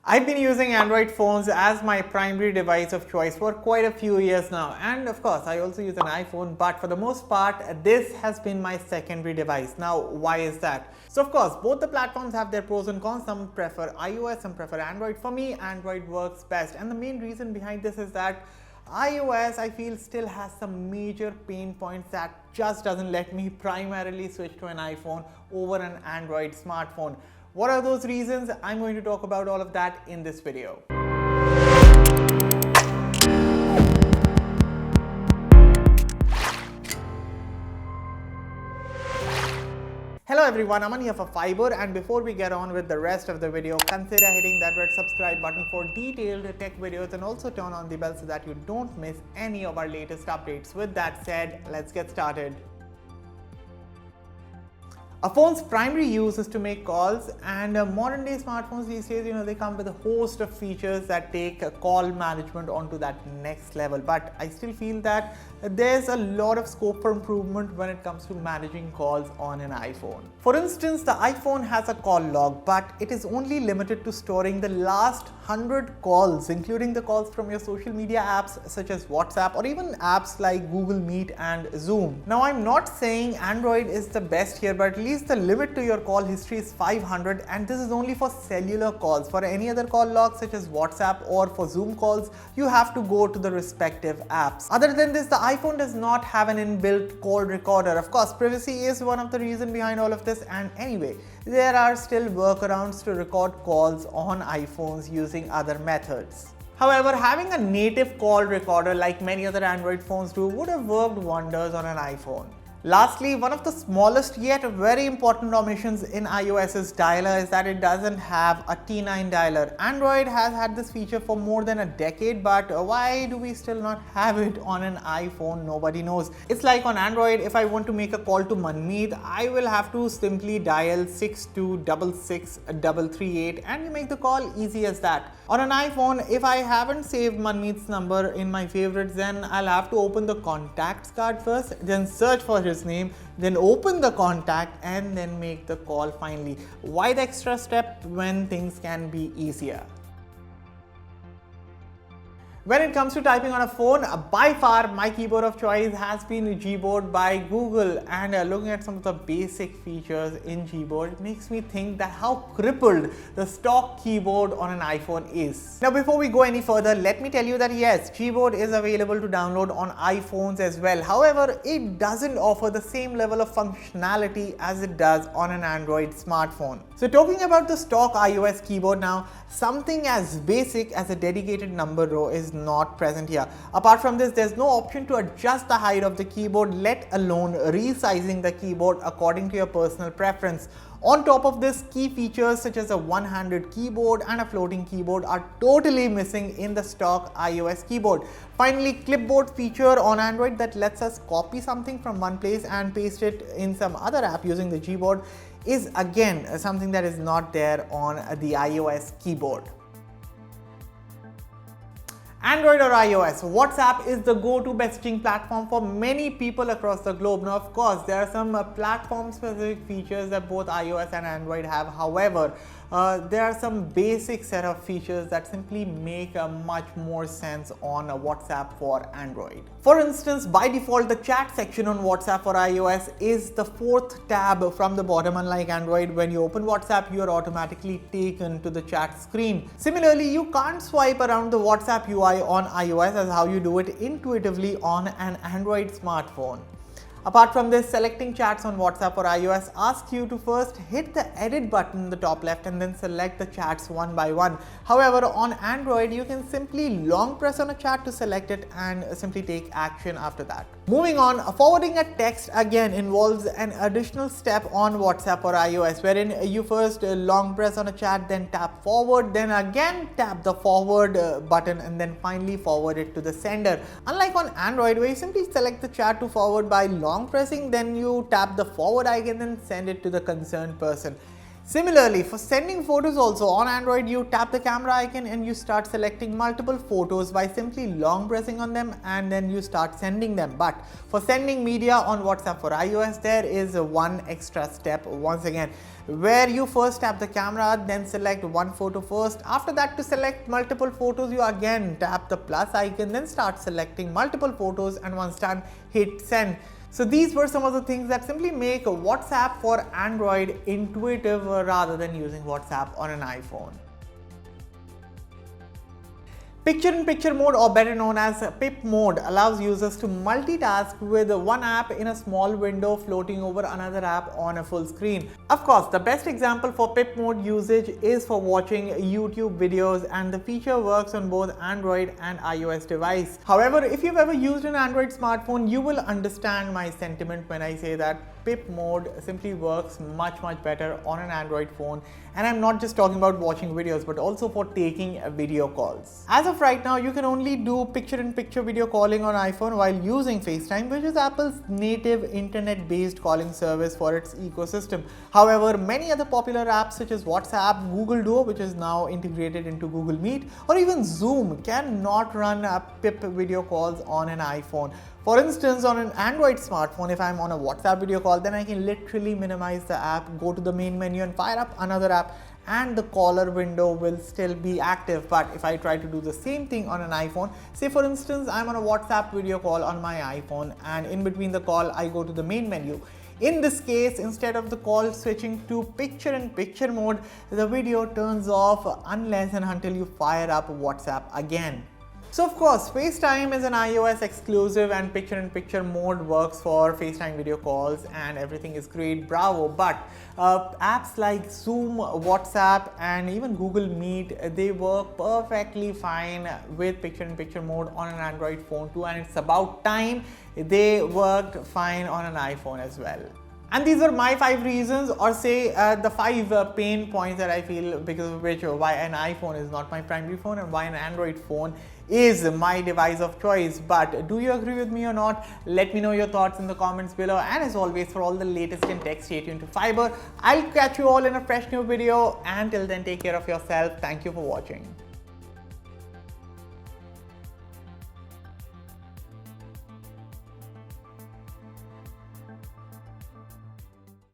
I've been using Android phones as my primary device of choice for quite a few years now, and of course I also use an iPhone, but for the most part this has been my secondary device. Now why is that? So of course both the platforms have their pros and cons. Some prefer iOS, some prefer Android. For me, Android works best, and the main reason behind this is that iOS, I feel, still has some major pain points that just doesn't let me primarily switch to an iPhone over an Android smartphone. What are those reasons? I'm going to talk about all of that in this video. Hello everyone, Aman here for Fiiber, and before we get on with the rest of the video, consider hitting that red subscribe button for detailed tech videos and also turn on the bell so that you don't miss any of our latest updates. With that said, let's get started. A phone's primary use is to make calls, and modern day smartphones these days, they come with a host of features that take call management onto that next level. But I still feel that there's a lot of scope for improvement when it comes to managing calls on an iPhone. For instance, the iPhone has a call log, but it is only limited to storing the last 100 calls, including the calls from your social media apps such as WhatsApp or even apps like Google Meet and Zoom. Now, I'm not saying Android is the best here, but at least the limit to your call history is 500, and this is only for cellular calls. For any other call log such as WhatsApp or for Zoom calls, you have to go to the respective apps. Other than this, the iPhone does not have an inbuilt call recorder. Of course, privacy is one of the reasons behind all of this, and anyway, there are still workarounds to record calls on iPhones using other methods. However, having a native call recorder like many other Android phones do would have worked wonders on an iPhone. Lastly, one of the smallest yet very important omissions in iOS's dialer is that it doesn't have a T9 dialer. Android has had this feature for more than a decade, but why do we still not have it on an iPhone? Nobody knows. It's like on Android, if I want to make a call to Manmeet, I will have to simply dial 62663338 and you make the call, easy as that. On an iPhone, if I haven't saved Manmeet's number in my favorites, then I'll have to open the contacts card first, then search for his name, then open the contact and then make the call finally. Why the extra step when things can be easier? When it comes to typing on a phone, by far my keyboard of choice has been Gboard by Google, and looking at some of the basic features in Gboard, it makes me think that how crippled the stock keyboard on an iPhone is. Now before we go any further, let me tell you that yes, Gboard is available to download on iPhones as well. However, it doesn't offer the same level of functionality as it does on an Android smartphone. So talking about the stock iOS keyboard now, something as basic as a dedicated number row is not present here. Apart from this, there's no option to adjust the height of the keyboard, let alone resizing the keyboard according to your personal preference. On top of this, key features such as a one-handed keyboard and a floating keyboard are totally missing in the stock iOS keyboard. Finally, clipboard feature on Android that lets us copy something from one place and paste it in some other app using the Gboard is again something that is not there on the iOS keyboard. Android or iOS, WhatsApp is the go-to messaging platform for many people across the globe. Now, of course, there are some platform-specific features that both iOS and Android have. However, there are some basic set of features that simply make much more sense on WhatsApp for Android. For instance, by default, the chat section on WhatsApp for iOS is the fourth tab from the bottom. Unlike Android, when you open WhatsApp, you are automatically taken to the chat screen. Similarly, you can't swipe around the WhatsApp UI on iOS as how you do it intuitively on an Android smartphone. Apart from this, selecting chats on WhatsApp or iOS asks you to first hit the edit button in the top left and then select the chats one by one. However, on Android, you can simply long press on a chat to select it and simply take action after that. Moving on, forwarding a text again involves an additional step on WhatsApp or iOS, wherein you first long press on a chat, then tap forward, then again tap the forward button and then finally forward it to the sender. Unlike on Android, where you simply select the chat to forward by long pressing, then you tap the forward icon and send it to the concerned person. Similarly, for sending photos also on Android, you tap the camera icon and you start selecting multiple photos by simply long pressing on them, and then you start sending them. But for sending media on WhatsApp for iOS, there is one extra step once again, where you first tap the camera, then select one photo first. After that, to select multiple photos, you again tap the plus icon, then start selecting multiple photos, and once done, hit send. So these were some of the things that simply make WhatsApp for Android intuitive rather than using WhatsApp on an iPhone. Picture-in-picture mode, or better known as PIP mode, allows users to multitask with one app in a small window floating over another app on a full screen. Of course, the best example for PIP mode usage is for watching YouTube videos, and the feature works on both Android and iOS device. However, if you've ever used an Android smartphone, you will understand my sentiment when I say that PIP mode simply works much better on an Android phone, and I'm not just talking about watching videos but also for taking video calls. As of right now, you can only do picture-in-picture video calling on iPhone while using FaceTime, which is Apple's native internet-based calling service for its ecosystem. However, many other popular apps such as WhatsApp, Google Duo, which is now integrated into Google Meet, or even Zoom cannot run PIP video calls on an iPhone. For instance, on an Android smartphone, if I'm on a WhatsApp video call, then I can literally minimize the app, go to the main menu and fire up another app, and the caller window will still be active. But if I try to do the same thing on an iPhone, say for instance, I'm on a WhatsApp video call on my iPhone, and in between the call, I go to the main menu. In this case, instead of the call switching to picture-in-picture mode, the video turns off unless and until you fire up WhatsApp again. So of course, FaceTime is an iOS exclusive, and picture-in-picture mode works for FaceTime video calls and everything is great, bravo. But apps like Zoom, WhatsApp and even Google Meet, they work perfectly fine with picture-in-picture mode on an Android phone too, and it's about time they worked fine on an iPhone as well. And these are my 5 reasons, or say the 5 pain points that I feel because of which why an iPhone is not my primary phone and why an Android phone is my device of choice. But do you agree with me or not? Let me know your thoughts in the comments below, and as always, for all the latest in tech, stay tuned to Fiiber. I'll catch you all in a fresh new video, and till then, take care of yourself. Thank you for watching.